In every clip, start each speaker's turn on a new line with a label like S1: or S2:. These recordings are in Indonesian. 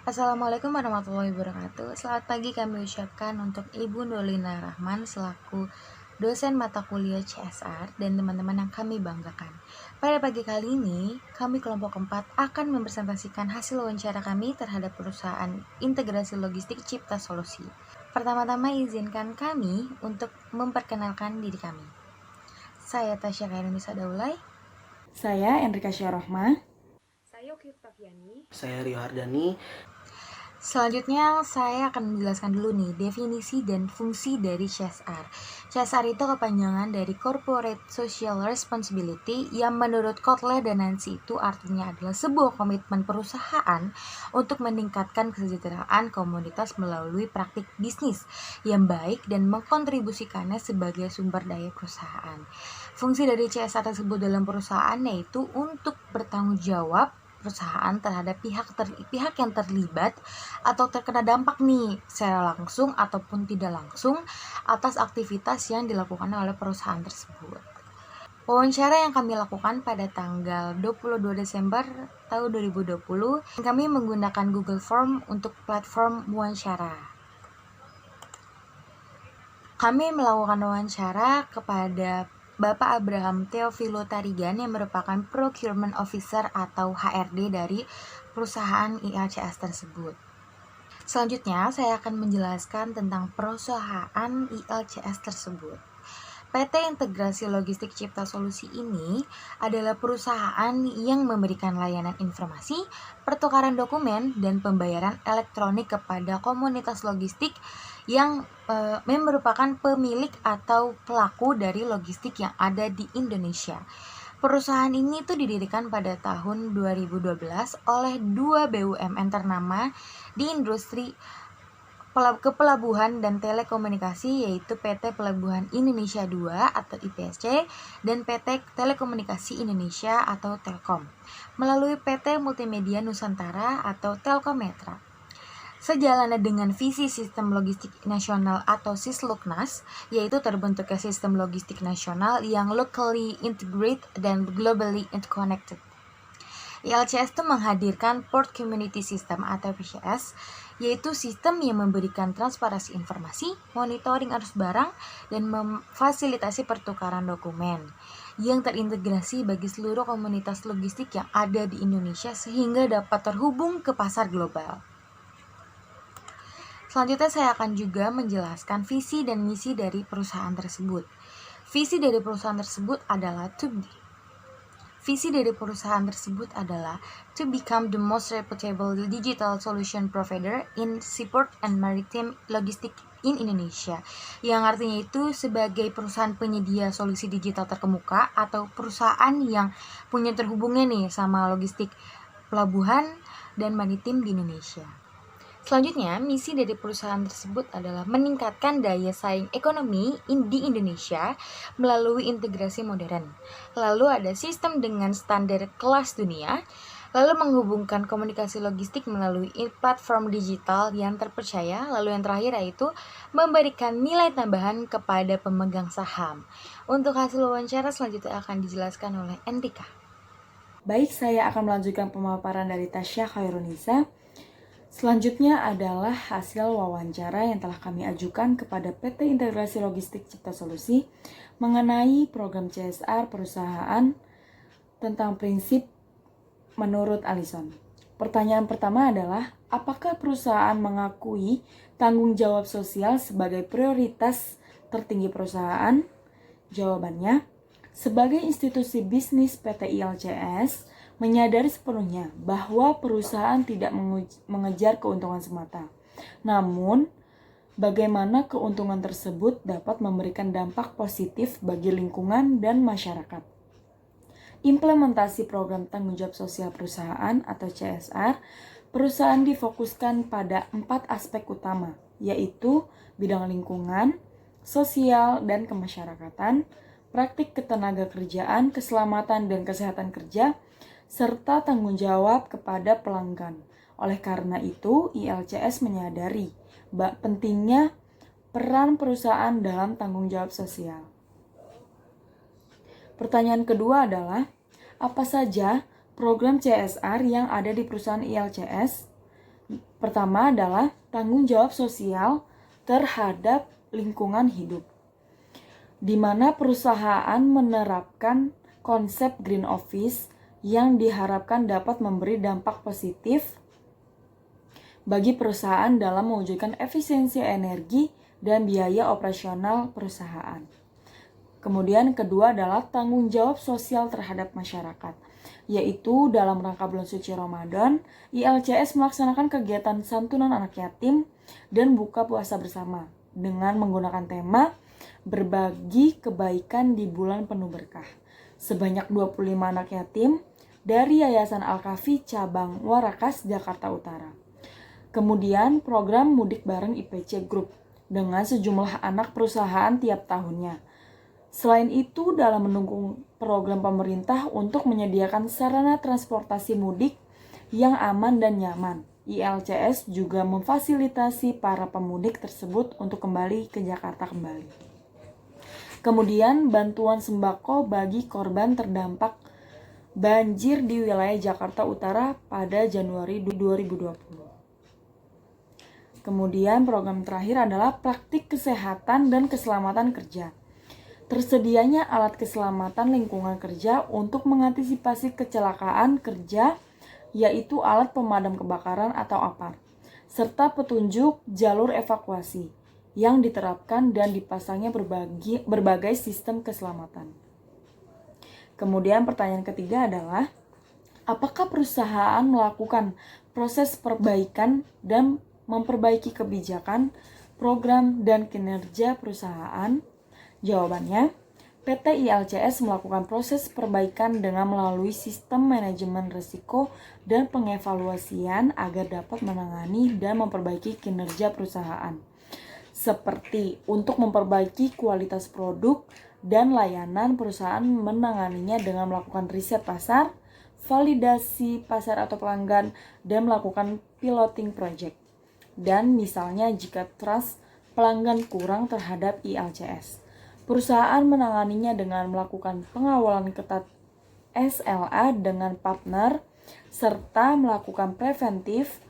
S1: Assalamualaikum warahmatullahi wabarakatuh. Selamat pagi kami ucapkan untuk Ibu Nurlina Rahman selaku dosen mata kuliah CSR dan teman-teman yang kami banggakan. Pada pagi kali ini, kami kelompok 4 akan mempresentasikan hasil wawancara kami terhadap perusahaan integrasi logistik Cipta Solusi. Pertama-tama izinkan kami untuk memperkenalkan diri kami. Saya Tasya Khairunisa Daulay.
S2: Saya Enrika Syarohma.
S3: Saya Oki Oktaviani.
S4: Saya Rio Hardani.
S1: Selanjutnya saya akan menjelaskan dulu nih definisi dan fungsi dari CSR. CSR itu kepanjangan dari Corporate Social Responsibility yang menurut Kotler dan Nancy itu artinya adalah sebuah komitmen perusahaan untuk meningkatkan kesejahteraan komunitas melalui praktik bisnis yang baik dan mengkontribusikannya sebagai sumber daya perusahaan. Fungsi dari CSR tersebut dalam perusahaan yaitu untuk bertanggung jawab perusahaan terhadap pihak yang terlibat atau terkena dampak nih secara langsung ataupun tidak langsung atas aktivitas yang dilakukan oleh perusahaan tersebut. Wawancara yang kami lakukan pada tanggal 22 Desember tahun 2020, kami menggunakan Google Form untuk platform wawancara. Kami melakukan wawancara kepada Bapak Abraham Theophilo Tarigan yang merupakan Procurement Officer atau HRD dari perusahaan ILCS tersebut. Selanjutnya, saya akan menjelaskan tentang perusahaan ILCS tersebut. PT Integrasi Logistik Cipta Solusi ini adalah perusahaan yang memberikan layanan informasi, pertukaran dokumen, dan pembayaran elektronik kepada komunitas logistik yang merupakan pemilik atau pelaku dari logistik yang ada di Indonesia. Perusahaan ini tuh didirikan pada tahun 2012 oleh dua BUMN ternama di industri kepelabuhan dan telekomunikasi yaitu PT Pelabuhan Indonesia II atau IPSC dan PT Telekomunikasi Indonesia atau Telkom melalui PT Multimedia Nusantara atau Telkometra. Sejalan dengan visi Sistem Logistik Nasional atau Sisluknas, yaitu terbentuknya sistem logistik nasional yang locally integrated dan globally interconnected. ILCS itu menghadirkan Port Community System atau PCS, yaitu sistem yang memberikan transparansi informasi, monitoring arus barang, dan memfasilitasi pertukaran dokumen yang terintegrasi bagi seluruh komunitas logistik yang ada di Indonesia sehingga dapat terhubung ke pasar global. Selanjutnya saya akan juga menjelaskan visi dan misi dari perusahaan tersebut. Visi dari perusahaan tersebut adalah to become the most reputable digital solution provider in seaport and maritime logistics in Indonesia. Yang artinya itu sebagai perusahaan penyedia solusi digital terkemuka atau perusahaan yang punya terhubungnya nih sama logistik pelabuhan dan maritim di Indonesia. Selanjutnya, misi dari perusahaan tersebut adalah meningkatkan daya saing ekonomi di Indonesia melalui integrasi modern. Lalu ada sistem dengan standar kelas dunia, lalu menghubungkan komunikasi logistik melalui platform digital yang terpercaya, lalu yang terakhir yaitu memberikan nilai tambahan kepada pemegang saham. Untuk hasil wawancara selanjutnya akan dijelaskan oleh Enrika.
S2: Baik, saya akan melanjutkan pemaparan dari Tasya Khairunisa. Selanjutnya adalah hasil wawancara yang telah kami ajukan kepada PT Integrasi Logistik Cipta Solusi mengenai program CSR perusahaan tentang prinsip menurut Alison. Pertanyaan pertama adalah, apakah perusahaan mengakui tanggung jawab sosial sebagai prioritas tertinggi perusahaan? Jawabannya, sebagai institusi bisnis PT ILCS, menyadari sepenuhnya bahwa perusahaan tidak mengejar keuntungan semata. Namun, bagaimana keuntungan tersebut dapat memberikan dampak positif bagi lingkungan dan masyarakat. Implementasi program tanggung jawab sosial perusahaan atau CSR, perusahaan difokuskan pada 4 aspek utama, yaitu bidang lingkungan, sosial dan kemasyarakatan, praktik ketenagakerjaan, keselamatan dan kesehatan kerja, serta tanggung jawab kepada pelanggan. Oleh karena itu, ILCS menyadari pentingnya peran perusahaan dalam tanggung jawab sosial. Pertanyaan kedua adalah, apa saja program CSR yang ada di perusahaan ILCS? Pertama adalah tanggung jawab sosial terhadap lingkungan hidup, di mana perusahaan menerapkan konsep green office yang diharapkan dapat memberi dampak positif bagi perusahaan dalam mewujudkan efisiensi energi dan biaya operasional perusahaan. Kemudian kedua adalah tanggung jawab sosial terhadap masyarakat, yaitu dalam rangka bulan suci Ramadan, ILCS melaksanakan kegiatan santunan anak yatim dan buka puasa bersama dengan menggunakan tema berbagi kebaikan di bulan penuh berkah. Sebanyak 25 anak yatim dari Yayasan Al-Kafi Cabang Warakas, Jakarta Utara. Kemudian program Mudik Bareng IPC Group dengan sejumlah anak perusahaan tiap tahunnya. Selain itu, dalam mendukung program pemerintah untuk menyediakan sarana transportasi mudik yang aman dan nyaman, ILCS juga memfasilitasi para pemudik tersebut untuk kembali ke Jakarta kembali. Kemudian, bantuan sembako bagi korban terdampak banjir di wilayah Jakarta Utara pada Januari 2020. Kemudian, program terakhir adalah praktik kesehatan dan keselamatan kerja. Tersedianya alat keselamatan lingkungan kerja untuk mengantisipasi kecelakaan kerja, yaitu alat pemadam kebakaran atau APAR, serta petunjuk jalur evakuasi yang diterapkan dan dipasangnya berbagai sistem keselamatan. Kemudian pertanyaan ketiga adalah, apakah perusahaan melakukan proses perbaikan dan memperbaiki kebijakan, program, dan kinerja perusahaan? Jawabannya, PT ILCS melakukan proses perbaikan dengan melalui sistem manajemen risiko dan pengevaluasian agar dapat menangani dan memperbaiki kinerja perusahaan, seperti untuk memperbaiki kualitas produk dan layanan. Perusahaan menanganinya dengan melakukan riset pasar, validasi pasar atau pelanggan, dan melakukan piloting project. Dan misalnya jika trust pelanggan kurang terhadap ILCS, perusahaan menanganinya dengan melakukan pengawalan ketat SLA dengan partner, serta melakukan preventif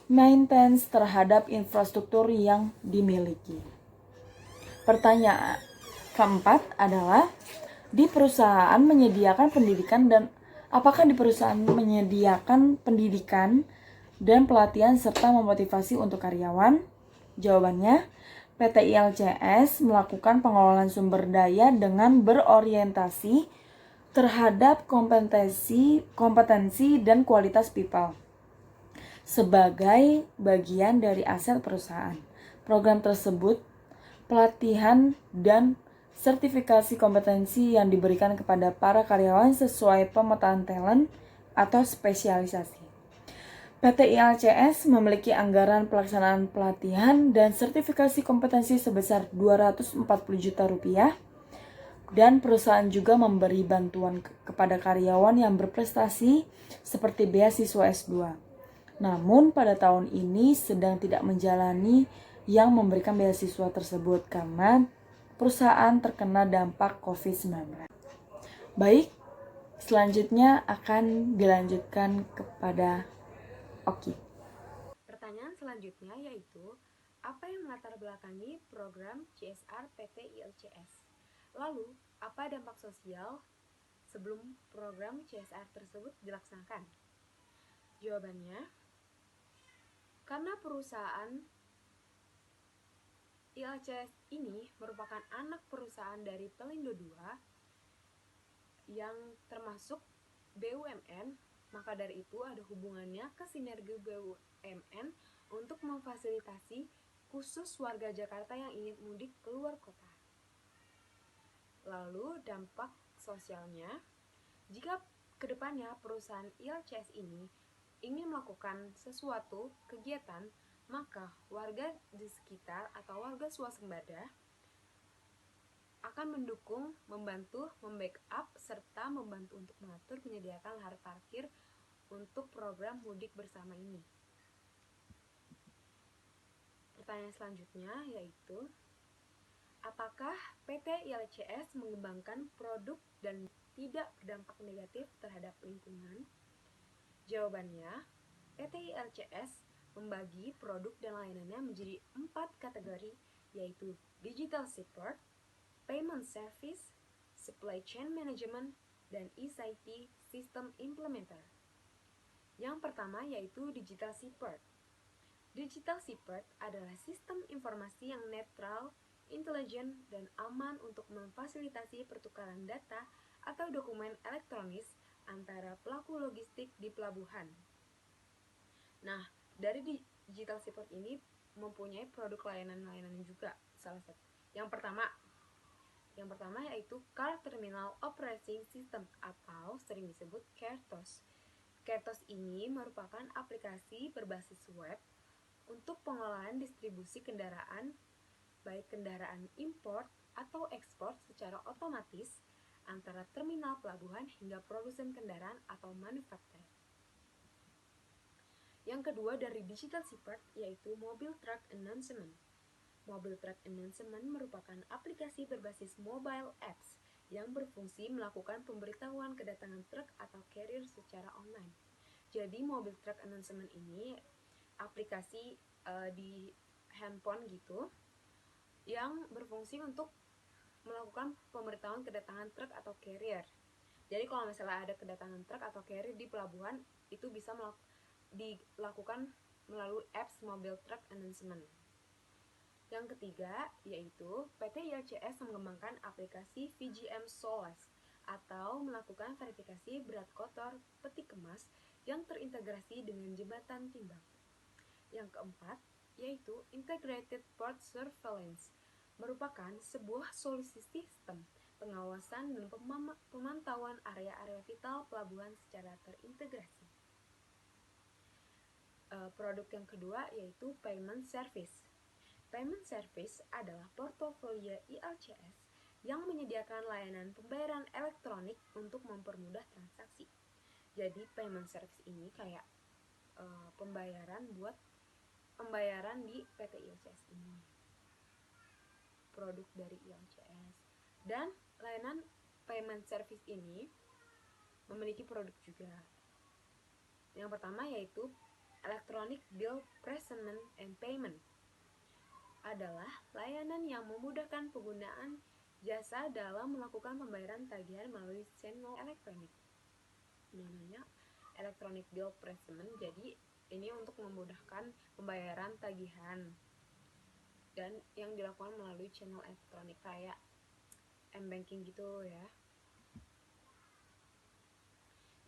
S2: maintenance terhadap infrastruktur yang dimiliki. Pertanyaan keempat adalah, di perusahaan menyediakan pendidikan dan apakah di perusahaan menyediakan pendidikan dan pelatihan serta memotivasi untuk karyawan? Jawabannya, PT ILCS melakukan pengelolaan sumber daya dengan berorientasi terhadap kompetensi dan kualitas people sebagai bagian dari aset perusahaan. Program tersebut, pelatihan dan sertifikasi kompetensi yang diberikan kepada para karyawan sesuai pemetaan talent atau spesialisasi. PT ILCS memiliki anggaran pelaksanaan pelatihan dan sertifikasi kompetensi sebesar Rp240 juta, dan perusahaan juga memberi bantuan kepada karyawan yang berprestasi seperti beasiswa S2. Namun pada tahun ini sedang tidak menjalani yang memberikan beasiswa tersebut karena perusahaan terkena dampak COVID-19. Baik, selanjutnya akan dilanjutkan kepada Oki.
S3: Pertanyaan selanjutnya yaitu, apa yang melatar belakangi program CSR PT ILCS? Lalu, apa dampak sosial sebelum program CSR tersebut dilaksanakan? Jawabannya, karena perusahaan ILCS ini merupakan anak perusahaan dari Pelindo II yang termasuk BUMN, maka dari itu ada hubungannya ke sinergi BUMN untuk memfasilitasi khusus warga Jakarta yang ingin mudik keluar kota. Lalu dampak sosialnya, jika kedepannya perusahaan ILCS ini ingin melakukan sesuatu kegiatan, maka warga di sekitar atau warga swasembada akan mendukung, membantu, membackup, serta membantu untuk mengatur menyediakan lahan parkir untuk program mudik bersama ini. Pertanyaan selanjutnya yaitu, apakah PT ILCS mengembangkan produk dan tidak berdampak negatif terhadap lingkungan? Jawabannya, PT ILCS membagi produk dan layanannya menjadi 4 kategori, yaitu Digital Support, Payment Service, Supply Chain Management, dan ECT System Implementer. Yang pertama yaitu Digital Support. Digital Support adalah sistem informasi yang netral, intelijen, dan aman untuk memfasilitasi pertukaran data atau dokumen elektronis antara pelaku logistik di pelabuhan. Nah, dari Digital Support ini mempunyai produk layanan-layanan juga. Salah satu yang pertama yaitu Car Terminal Operating System atau sering disebut CARTOS. CARTOS ini merupakan aplikasi berbasis web untuk pengelolaan distribusi kendaraan, baik kendaraan import atau ekspor secara otomatis antara terminal pelabuhan hingga produsen kendaraan atau manufaktur. Yang kedua dari Digital Support yaitu Mobile Truck Announcement. Mobile Truck Announcement merupakan aplikasi berbasis mobile apps yang berfungsi melakukan pemberitahuan kedatangan truk atau carrier secara online. Jadi Mobile Truck Announcement ini aplikasi di handphone gitu yang berfungsi untuk melakukan pemberitahuan kedatangan truk atau carrier. Jadi kalau misalnya ada kedatangan truk atau carrier di pelabuhan, itu bisa dilakukan melalui apps Mobile Truck Announcement. Yang ketiga yaitu PT ILCS mengembangkan aplikasi VGM Solas atau melakukan verifikasi berat kotor peti kemas yang terintegrasi dengan jembatan timbang. Yang keempat yaitu Integrated Port Surveillance, merupakan sebuah solusi sistem pengawasan dan pemantauan area-area vital pelabuhan secara terintegrasi. Produk yang kedua yaitu Payment Service. Payment Service adalah portofolio ILCS yang menyediakan layanan pembayaran elektronik untuk mempermudah transaksi. Jadi Payment Service ini kayak pembayaran di PT ILCS ini. Produk dari ILCS. Dan layanan Payment Service ini memiliki produk juga. Yang pertama yaitu Electronic Bill Presentment and Payment, adalah layanan yang memudahkan penggunaan jasa dalam melakukan pembayaran tagihan melalui channel elektronik. Namanya Electronic Bill Presentment, jadi ini untuk memudahkan pembayaran tagihan dan yang dilakukan melalui channel elektronik kayak m-banking gitu ya.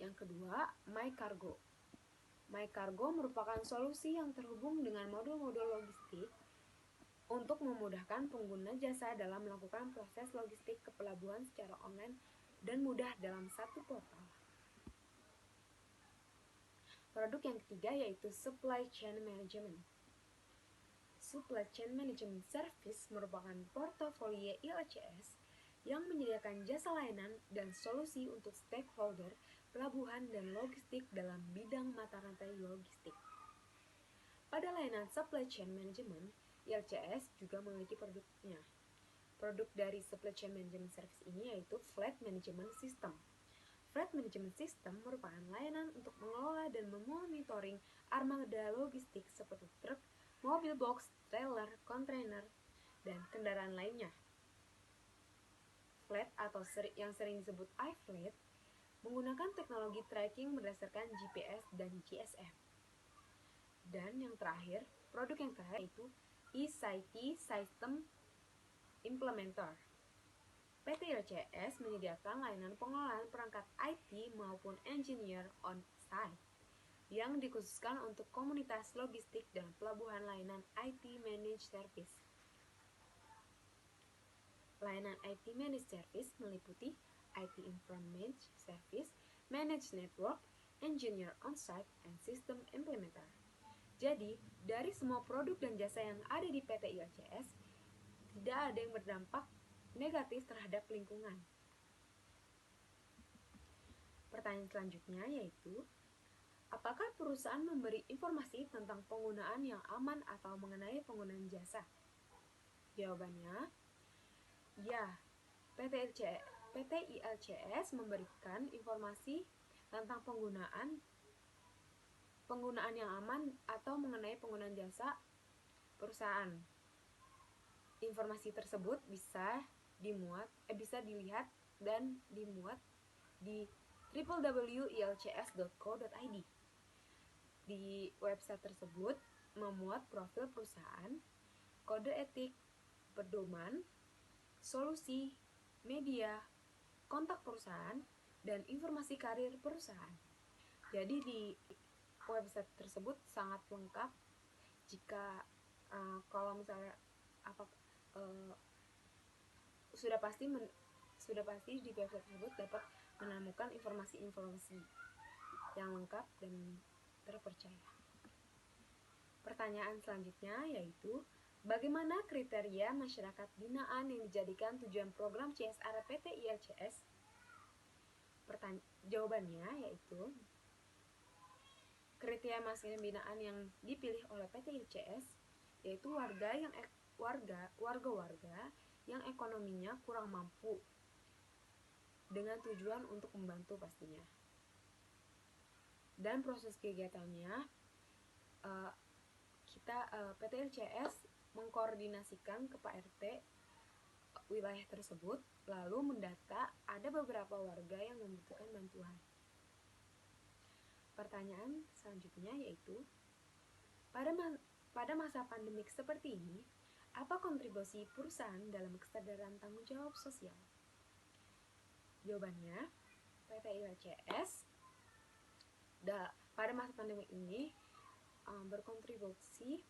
S3: Yang kedua, MyCargo. MyCargo merupakan solusi yang terhubung dengan modul-modul logistik untuk memudahkan pengguna jasa dalam melakukan proses logistik ke pelabuhan secara online dan mudah dalam satu portal. Produk yang ketiga yaitu Supply Chain Management. Supply Chain Management Service merupakan portofolio ILCS yang menyediakan jasa layanan dan solusi untuk stakeholder pelabuhan dan logistik dalam bidang mata rantai logistik. Pada layanan Supply Chain Management, ILCS juga memiliki produknya. Produk dari Supply Chain Management Service ini yaitu Fleet Management System. Fleet Management System merupakan layanan untuk mengelola dan memonitoring armada logistik seperti truk, mobil box, trailer, kontainer, dan kendaraan lainnya. Fleet atau yang sering disebut iFleet menggunakan teknologi tracking berdasarkan GPS dan GSM. Dan yang terakhir, produk yang terakhir yaitu ECT System Implementer. PT ILCS menyediakan layanan pengelolaan perangkat IT maupun engineer on-site yang dikhususkan untuk komunitas logistik dan pelabuhan layanan IT Managed Service. Layanan IT Managed Service meliputi IT Information Service, Managed Network, Engineer On-Site, and System Implementer. Jadi, dari semua produk dan jasa yang ada di PT ILCS, tidak ada yang berdampak negatif terhadap lingkungan. Pertanyaan selanjutnya yaitu, apakah perusahaan memberi informasi tentang penggunaan yang aman atau mengenai penggunaan jasa? Jawabannya, ya. PT ILCS memberikan informasi tentang penggunaan penggunaan yang aman atau mengenai penggunaan jasa perusahaan. Informasi tersebut bisa dilihat dan dimuat di www.ilcs.co.id. Di website tersebut memuat profil perusahaan, kode etik, pedoman, solusi, media, kontak perusahaan, dan informasi karir perusahaan. Jadi di website tersebut sangat lengkap. Jika kalau misalnya sudah pasti di website tersebut dapat menemukan informasi-informasi yang lengkap dan terpercaya. Pertanyaan selanjutnya yaitu, bagaimana kriteria masyarakat binaan yang dijadikan tujuan program CSR PT ILCS? Jawabannya yaitu, kriteria masyarakat binaan yang dipilih oleh PT ILCS yaitu warga yang ekonominya kurang mampu, dengan tujuan untuk membantu pastinya. Dan proses kegiatannya, PT ILCS mengkoordinasikan ke Pak RT wilayah tersebut, lalu mendata ada beberapa warga yang membutuhkan bantuan. Pertanyaan selanjutnya yaitu, pada masa pandemik seperti ini, apa kontribusi perusahaan dalam kesadaran tanggung jawab sosial? Jawabannya, PT ILCS pada masa pandemi ini berkontribusi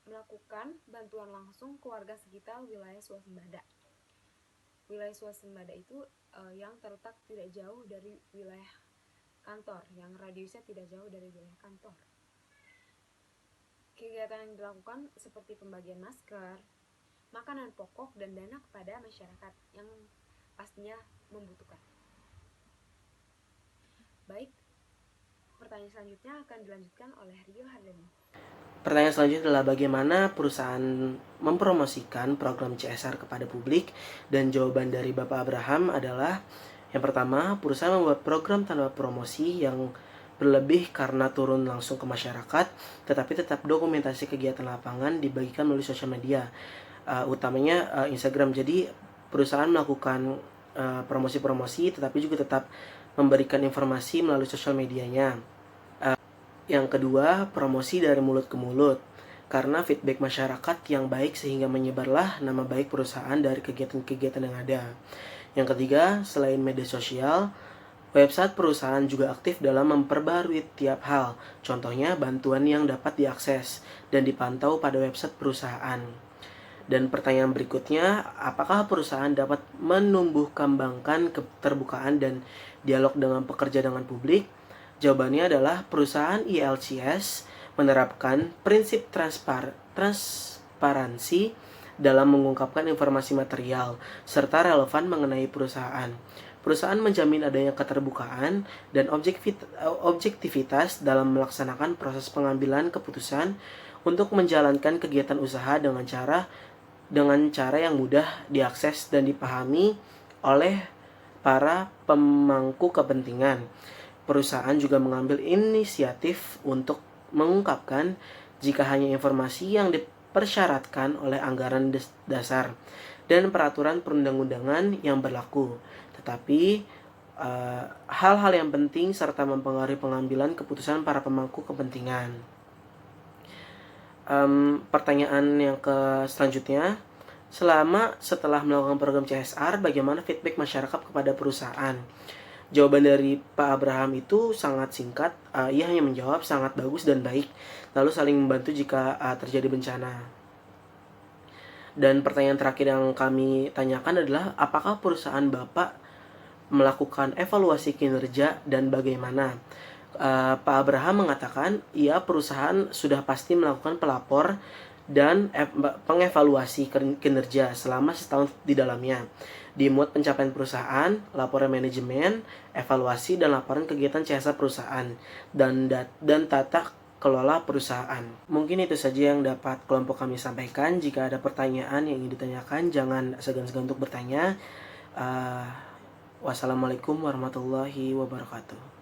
S3: melakukan bantuan langsung ke warga sekitar wilayah swasembada. Wilayah swasembada itu yang terletak tidak jauh dari wilayah kantor, yang radiusnya tidak jauh dari wilayah kantor. Kegiatan yang dilakukan seperti pembagian masker, makanan pokok, dan dana kepada masyarakat yang pastinya membutuhkan. Baik, pertanyaan selanjutnya akan dilanjutkan oleh Rio Hardani.
S4: Pertanyaan selanjutnya adalah bagaimana perusahaan mempromosikan program CSR kepada publik, dan jawaban dari Bapak Abraham adalah, yang pertama, perusahaan membuat program tanpa promosi yang berlebih karena turun langsung ke masyarakat, tetapi tetap dokumentasi kegiatan lapangan dibagikan melalui sosial media, utamanya Instagram. Jadi perusahaan melakukan promosi-promosi tetapi juga tetap memberikan informasi melalui sosial medianya. Yang kedua, promosi dari mulut ke mulut, karena feedback masyarakat yang baik sehingga menyebarlah nama baik perusahaan dari kegiatan-kegiatan yang ada. Yang ketiga, selain media sosial, website perusahaan juga aktif dalam memperbarui tiap hal, contohnya bantuan yang dapat diakses dan dipantau pada website perusahaan. Dan pertanyaan berikutnya, apakah perusahaan dapat menumbuh kembangkan keterbukaan dan dialog dengan pekerja dengan publik? Jawabannya adalah perusahaan ILCS menerapkan prinsip transparansi dalam mengungkapkan informasi material serta relevan mengenai perusahaan. Perusahaan menjamin adanya keterbukaan dan objektivitas dalam melaksanakan proses pengambilan keputusan untuk menjalankan kegiatan usaha dengan cara yang mudah diakses dan dipahami oleh para pemangku kepentingan. Perusahaan juga mengambil inisiatif untuk mengungkapkan jika hanya informasi yang dipersyaratkan oleh anggaran dasar dan peraturan perundang-undangan yang berlaku, tetapi hal-hal yang penting serta mempengaruhi pengambilan keputusan para pemangku kepentingan. Pertanyaan yang selanjutnya, setelah melakukan program CSR, bagaimana feedback masyarakat kepada perusahaan? Jawaban dari Pak Abraham itu sangat singkat, ia hanya menjawab sangat bagus dan baik, lalu saling membantu jika terjadi bencana. Dan pertanyaan terakhir yang kami tanyakan adalah, apakah perusahaan Bapak melakukan evaluasi kinerja dan bagaimana? Pak Abraham mengatakan, perusahaan sudah pasti melakukan pelapor dan pengevaluasi kinerja selama setahun di dalamnya. Dimuat pencapaian perusahaan, laporan manajemen, evaluasi, dan laporan kegiatan CSR perusahaan, dan tata kelola perusahaan. Mungkin itu saja yang dapat kelompok kami sampaikan. Jika ada pertanyaan yang ingin ditanyakan, jangan segan-segan untuk bertanya. Wassalamualaikum warahmatullahi wabarakatuh.